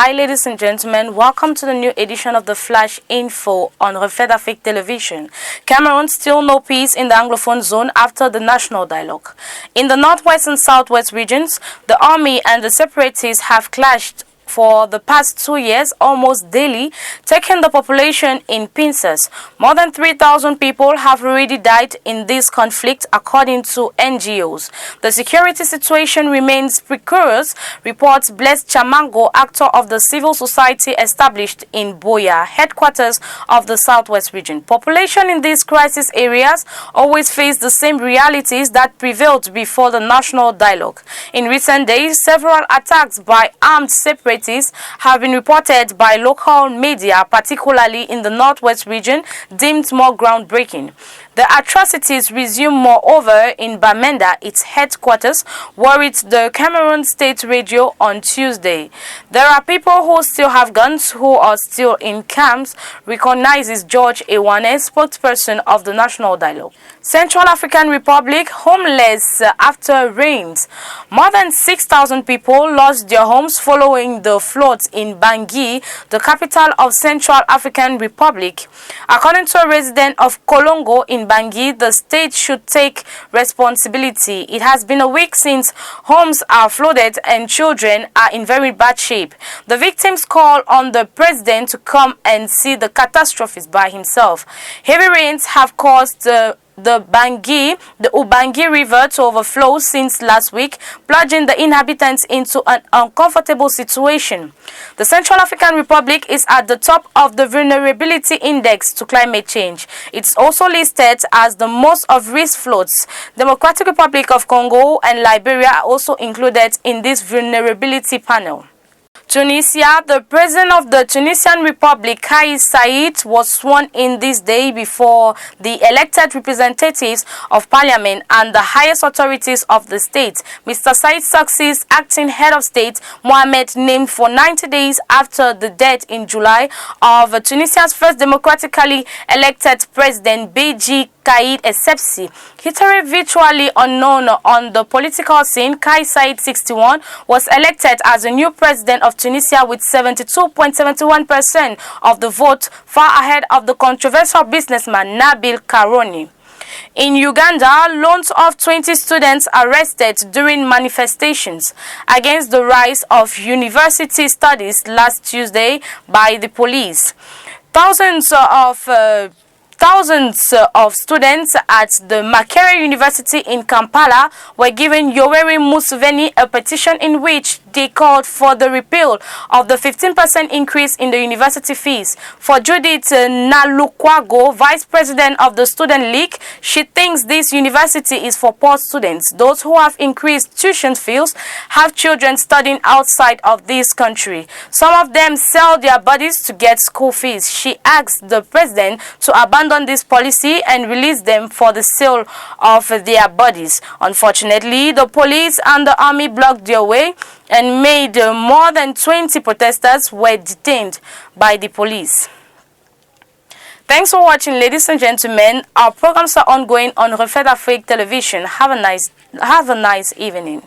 Hi ladies and gentlemen, welcome to the new edition of the Flash Info on Reflets d'Afrique television. Cameroon still no peace in the Anglophone zone after the national dialogue. In the northwest and southwest regions, the army and the separatists have clashed for the past 2 years almost daily, taking the population in pincers. More than 3,000 people have already died in this conflict according to NGOs. The security situation remains precarious, reports Blaise Chamango, actor of the civil society established in Boya, headquarters of the southwest region. Population in these crisis areas always face the same realities that prevailed before the national dialogue. In recent days, several attacks by armed separatists have been reported by local media, particularly in the northwest region, deemed more groundbreaking. The atrocities resume moreover in Bamenda, its headquarters, worried the Cameroon State Radio on Tuesday. There are people who still have guns, who are still in camps, recognizes George Ewane, spokesperson of the National Dialogue. Central African Republic, homeless after rains. More than 6,000 people lost their homes following the floods in Bangui, the capital of Central African Republic. According to a resident of Kolongo in Bangui, the state should take responsibility. It has been a week since homes are flooded and children are in very bad shape. The victims call on the president to come and see the catastrophes by himself. Heavy rains have caused the Ubangi River to overflow since last week, plunging the inhabitants into an uncomfortable situation. The Central African Republic is at the top of the vulnerability index to climate change. It's also listed as the most of risk floods. Democratic Republic of Congo and Liberia are also included in this vulnerability panel. Tunisia, the president of the Tunisian Republic, Kais Saied, was sworn in this day before the elected representatives of parliament and the highest authorities of the state. Mr. Saied succeeds acting head of state Mohamed, named for 90 days after the death in July of Tunisia's first democratically elected president, Beji Caid Essebsi. Hitherto virtually unknown on the political scene, Kais Saied, 61, was elected as a new president of Tunisia with 72.71% of the vote, far ahead of the controversial businessman Nabil Karoni. In Uganda, loans of 20 students arrested during manifestations against the rise of university studies last Tuesday by the police. Thousands of students at the Makerere University in Kampala were given Yoweri Museveni a petition in which they called for the repeal of the 15% increase in the university fees. For Judith Nalukwago, vice president of the Student League, she thinks this university is for poor students. Those who have increased tuition fees have children studying outside of this country. Some of them sell their bodies to get school fees. She asked the president to abandon this policy and release them for the sale of their bodies. Unfortunately, the police and the army blocked their way and made more than 20 protesters were detained by the police. Thanks for watching, ladies and gentlemen. Our programs are ongoing on Reflets d'Afrique television. Have a nice evening.